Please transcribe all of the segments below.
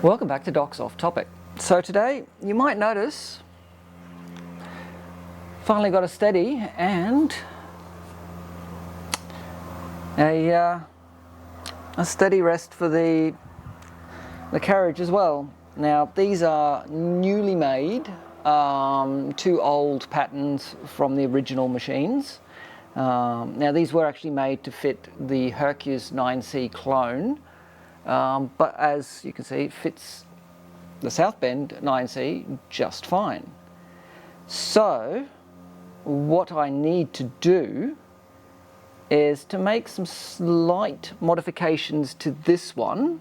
Welcome back to Docs Off Topic. So today you might notice finally got a steady and a steady rest for the carriage as well. Now these are newly made, two old patterns from the original machines. Now these were actually made to fit the Hercules 9C clone, but as you can see it fits the SouthBend 9C just fine. So what I need to do is to make some slight modifications to this one,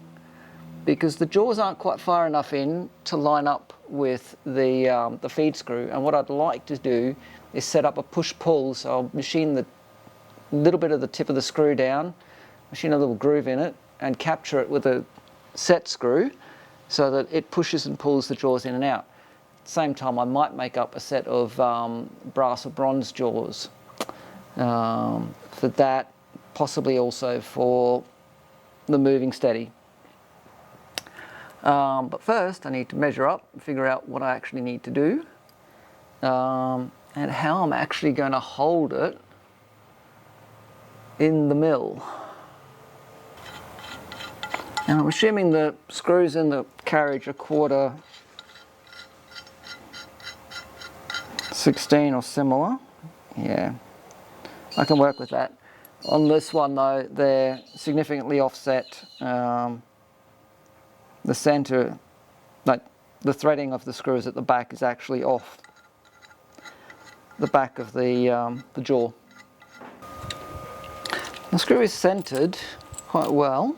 because the jaws aren't quite far enough in to line up with the feed screw. And what I'd like to do is set up a push-pull, so I'll machine the little bit of the tip of the screw down, machine a little groove in it, and capture it with a set screw so that it pushes and pulls the jaws in and out. At the same time, I might make up a set of brass or bronze jaws for that, possibly also for the moving steady. But first I need to measure up and figure out what I actually need to do, and how I'm actually going to hold it in the mill. Now I'm assuming the screws in the carriage are 1/4 16 or similar. Yeah, I can work with that. On this one though, they're significantly offset. The center, like the threading of the screws at the back, is actually off the back of the jaw. The screw is centered quite well.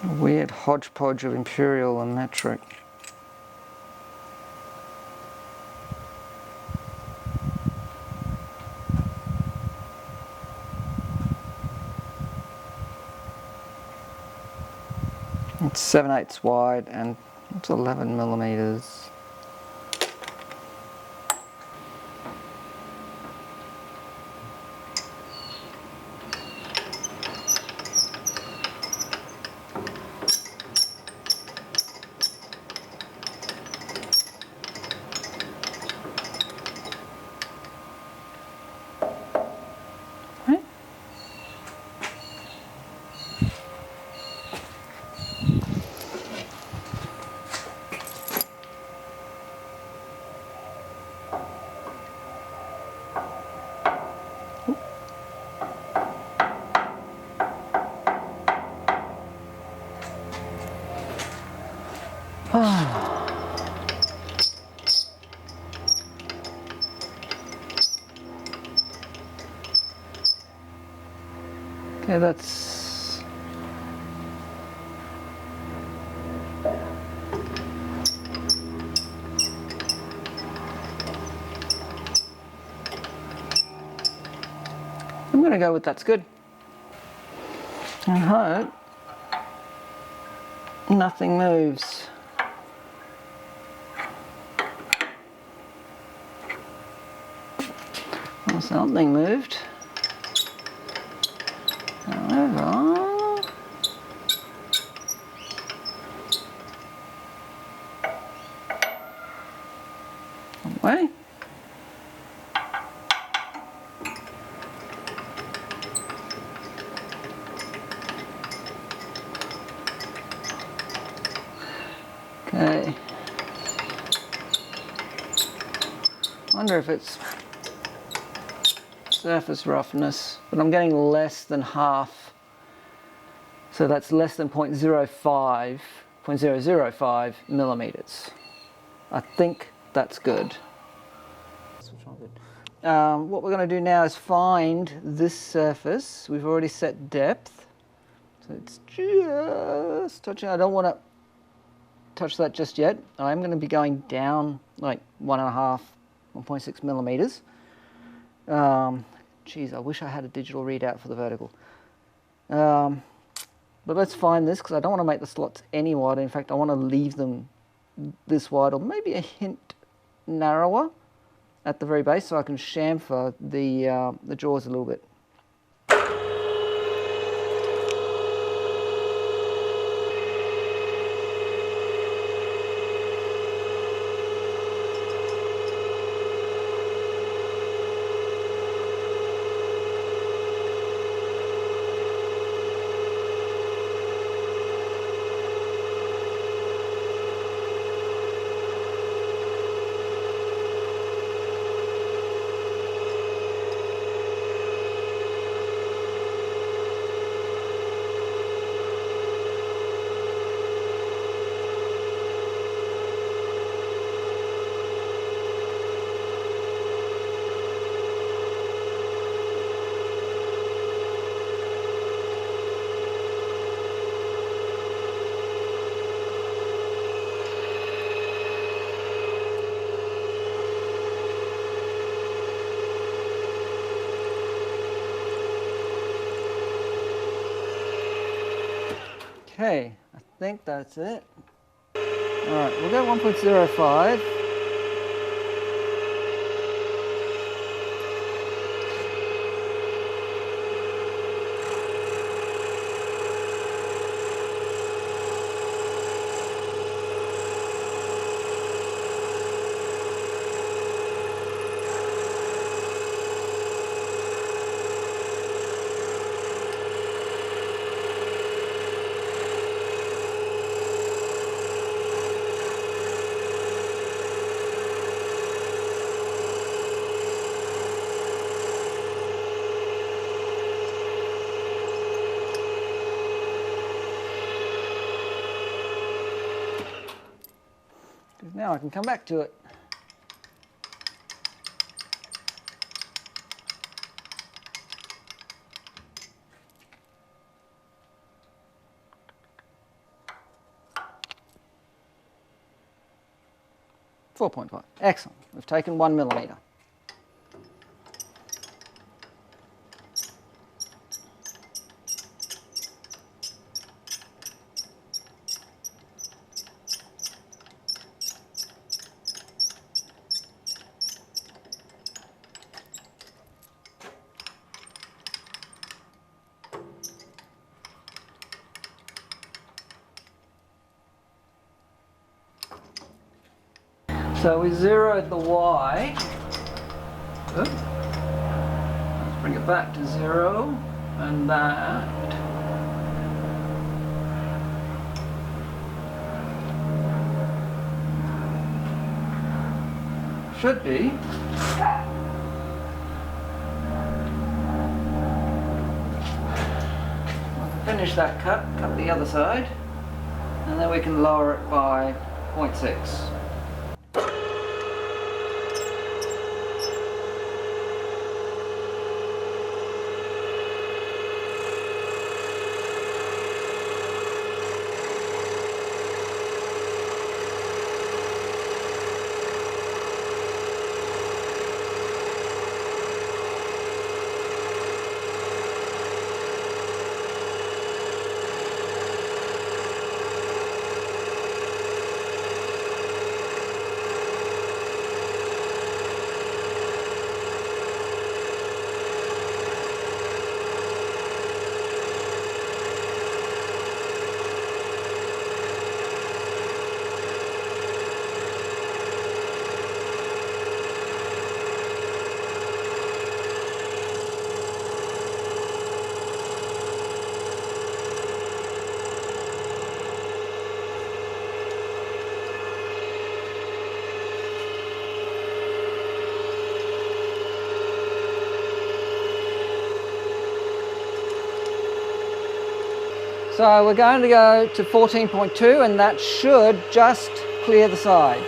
A weird hodgepodge of imperial and metric. It's 7/8 wide and it's 11 millimeters. Okay, that's I'm going to go with that's good. I hope nothing moves. Well, something moved. However, way. Okay. Wonder if it's surface roughness, but I'm getting less than half, so that's less than 0.005 millimeters. I think that's good. What we're going to do now is find this surface. We've already set depth, so it's just touching. I don't want to touch that just yet. I'm going to be going down like 1.6 millimeters. Geez, I wish I had a digital readout for the vertical. But let's find this, because I don't want to make the slots any wider. In fact, I want to leave them this wide, or maybe a hint narrower. at the very base so I can chamfer the jaws a little bit. Okay, I think that's it. Alright, we'll go 1.05. Now I can come back to it. .5. Excellent. We've taken 1 millimetre. So we zeroed the Y. Let's bring it back to 0, and that should be finish that cut the other side, and then we can lower it by 0.6. So we're going to go to 14.2, and that should just clear the side.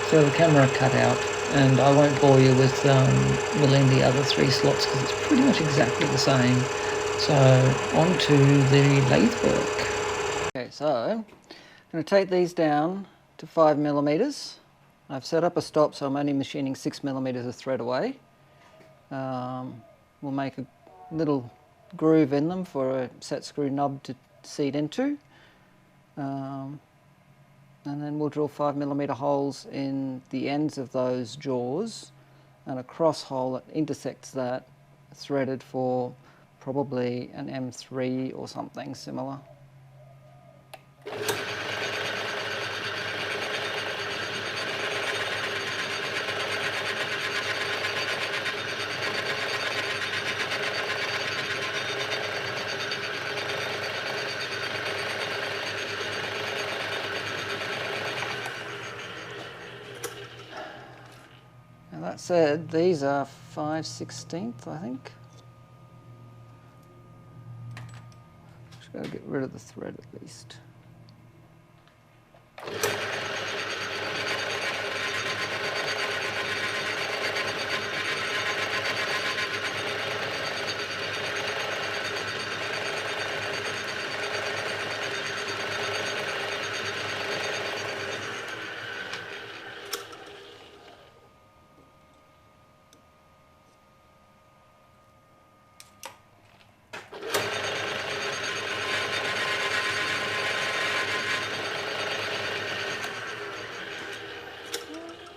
So the camera cut out, and I won't bore you with milling the other 3 slots because it's pretty much exactly the same. So on to the lathe work. Okay, so I'm going to take these down to 5mm. I've set up a stop, so I'm only machining 6mm of thread away. We'll make a little groove in them for a set screw nub to seat into. And then we'll drill 5mm holes in the ends of those jaws and a cross hole that intersects that, threaded for probably an M3 or something similar. Now that said, these are 5/16, I think. Just got to get rid of the thread at least.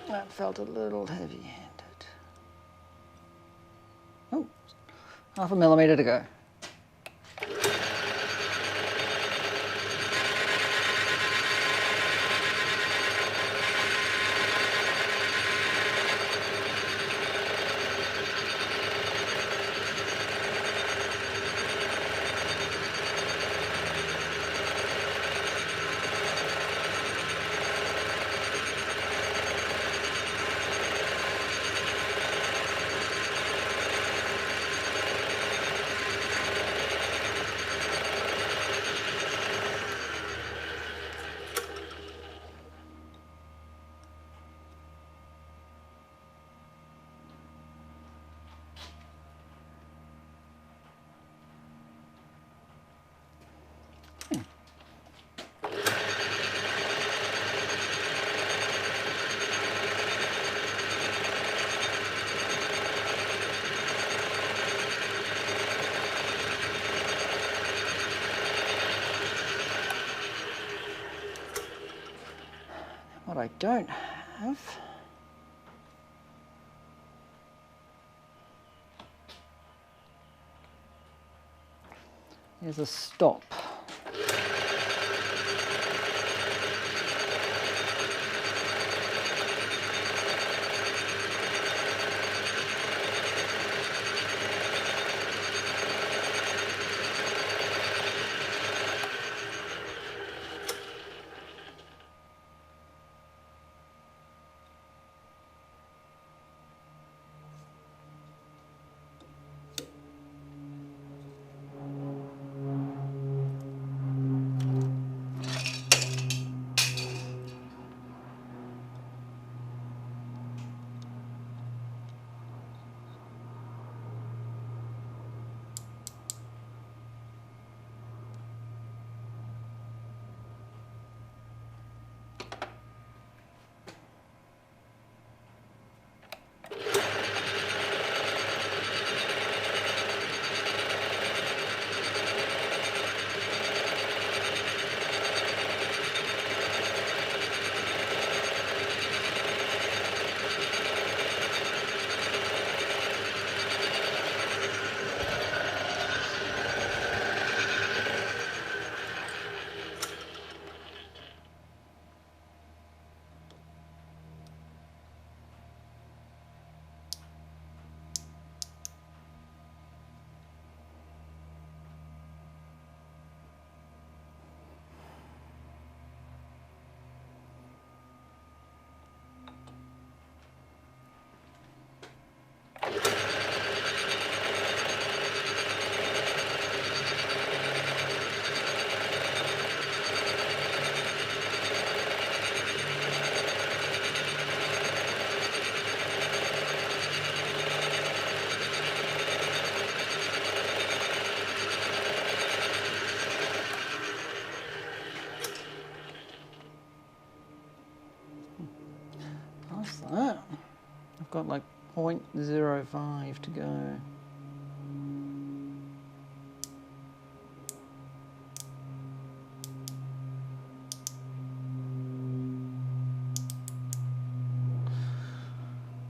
That felt a little heavy-handed. Oh, 0.5mm to go. What I don't have is a stop. I've got like 0.05 to go.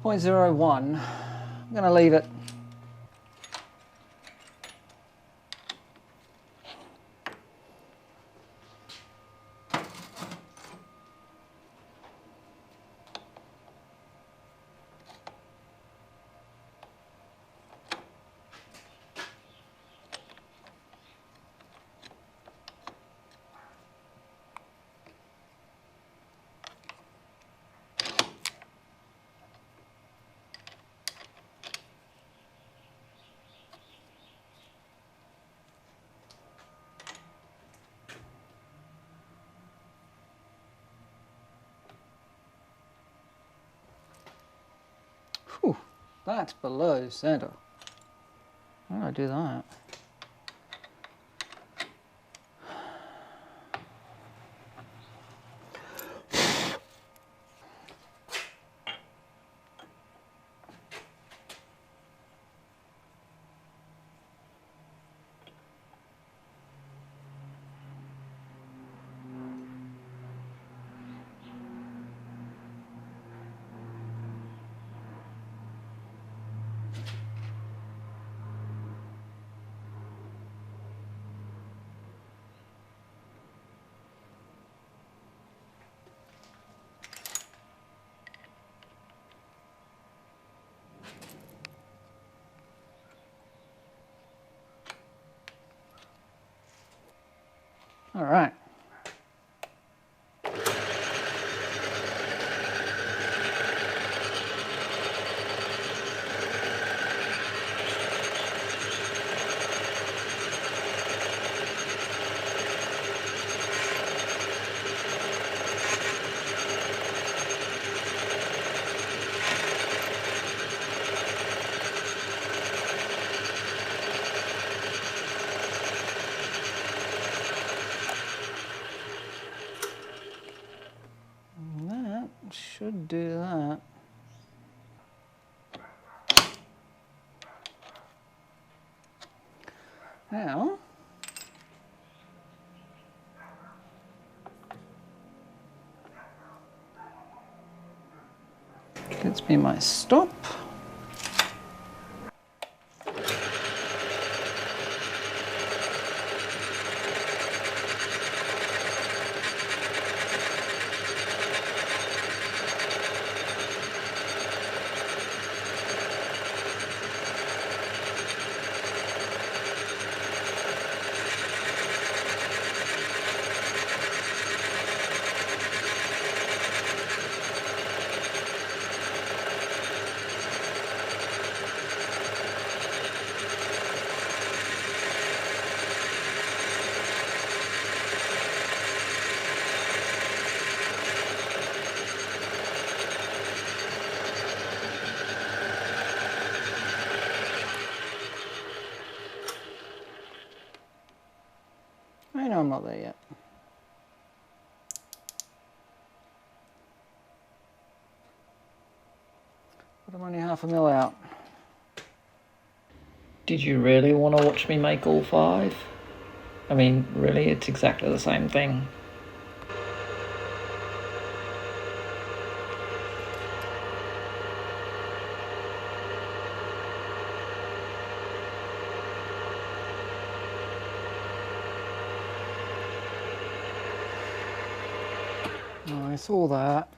.01. I'm going to leave it. Whew, that's below center. Why did I do that? All right. Should do that. Now, gets me my stop. I know I'm not there yet. But I'm only half a mil out. Did you really want to watch me make all 5? I mean, really, it's exactly the same thing. Oh, I saw that.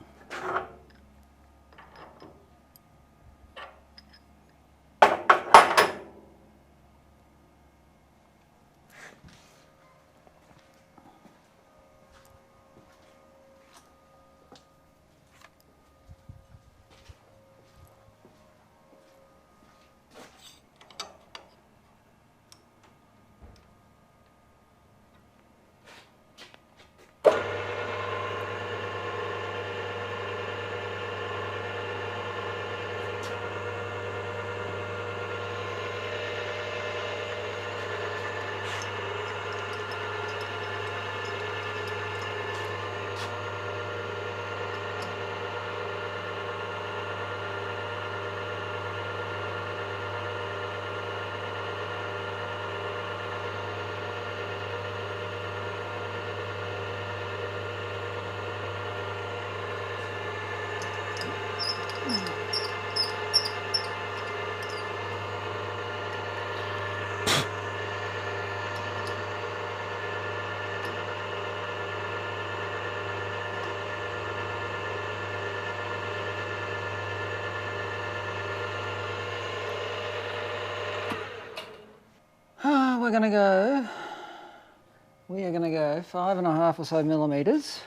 going to go, we are going to go 5.5 or so millimeters.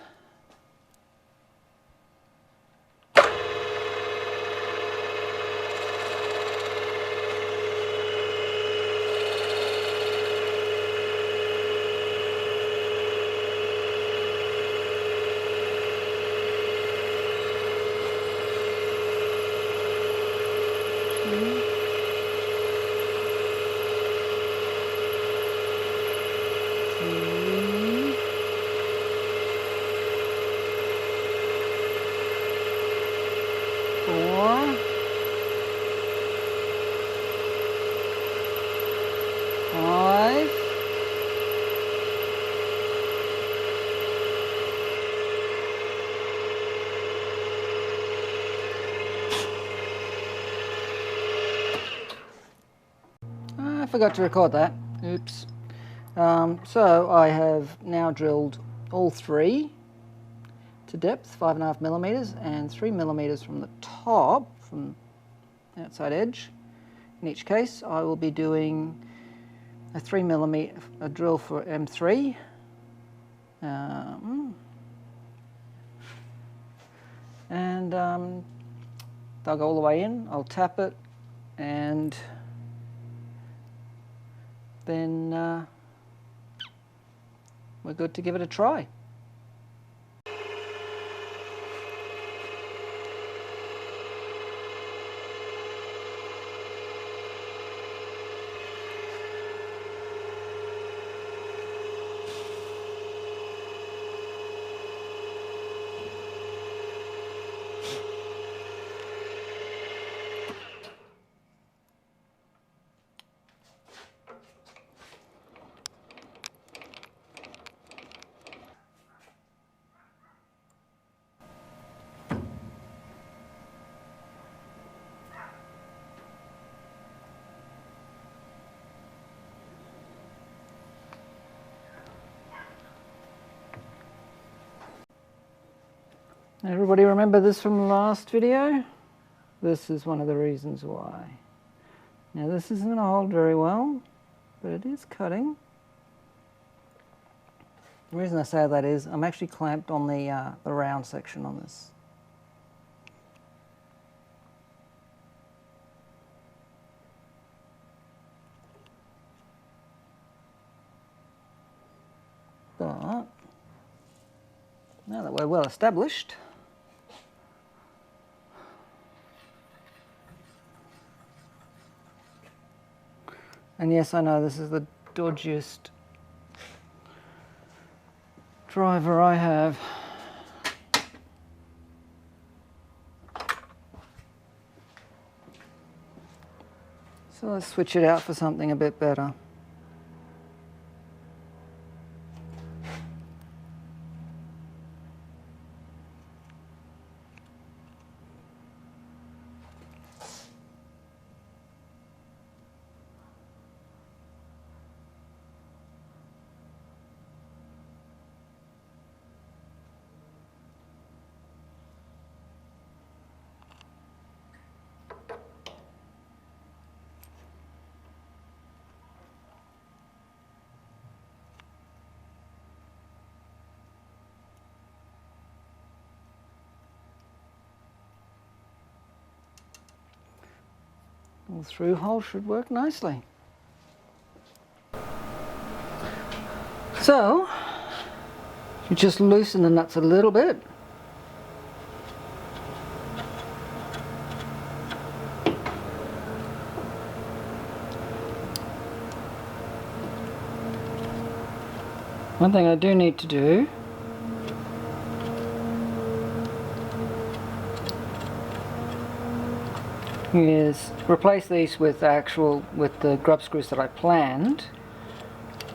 I forgot to record that. Oops. So I have now drilled all three to depth, 5.5 millimeters, and 3 millimeters from the top, from the outside edge. In each case, I will be doing a 3 millimeter drill for M3. And they'll go all the way in. I'll tap it, and then we're good to give it a try. Everybody remember this from the last video? This is one of the reasons why. Now this isn't going to hold very well, but it is cutting. The reason I say that is I'm actually clamped on the round section on this. But now that we're well established, and yes, I know this is the dodgiest driver I have. So let's switch it out for something a bit better. The through hole should work nicely. So, you just loosen the nuts a little bit. One thing I do need to do is replace these with the grub screws that I planned,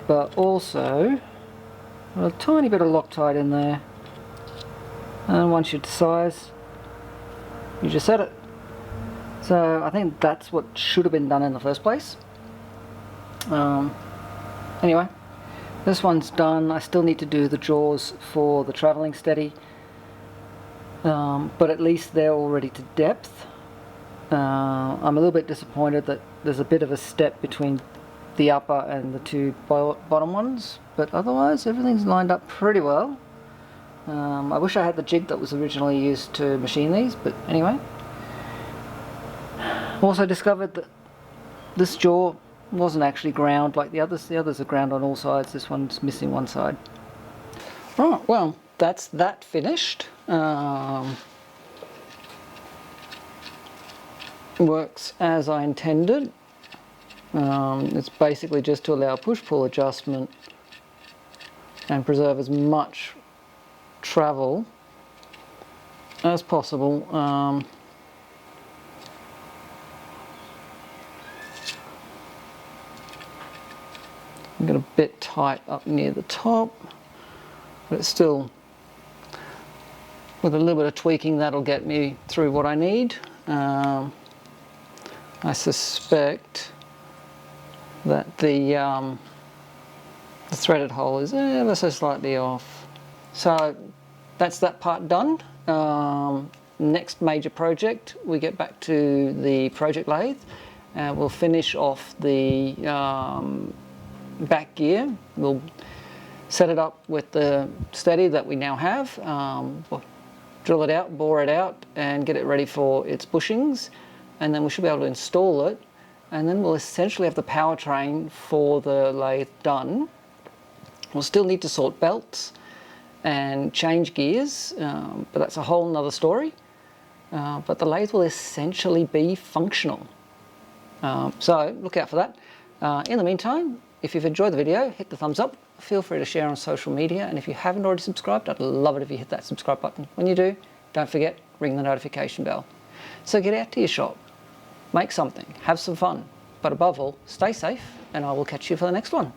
but also a tiny bit of Loctite in there, and once you're to size, you just set it. So I think that's what should have been done in the first place. Anyway, this one's done. I still need to do the jaws for the travelling steady, but at least they're already to depth. I'm a little bit disappointed that there's a bit of a step between the upper and the two bottom ones, but otherwise everything's lined up pretty well. I wish I had the jig that was originally used to machine these, but anyway. Also discovered that this jaw wasn't actually ground like the others. The others are ground on all sides. This one's missing one side. Right, well, that's that finished. Works as I intended. It's basically just to allow push-pull adjustment and preserve as much travel as possible. I've got a bit tight up near the top, but it's still, with a little bit of tweaking, that'll get me through what I need. I suspect that the threaded hole is ever so slightly off. So that's that part done. Next major project, we get back to the project lathe, and we'll finish off the back gear. We'll set it up with the steady that we now have. We'll drill it out, bore it out, and get it ready for its bushings, and then we should be able to install it, and then we'll essentially have the powertrain for the lathe done. We'll still need to sort belts and change gears, but that's a whole nother story. But the lathe will essentially be functional. So look out for that. In the meantime, if you've enjoyed the video, hit the thumbs up. Feel free to share on social media, and if you haven't already subscribed, I'd love it if you hit that subscribe button. When you do, don't forget, ring the notification bell. So get out to your shop, make something, have some fun, but above all, stay safe, and I will catch you for the next one.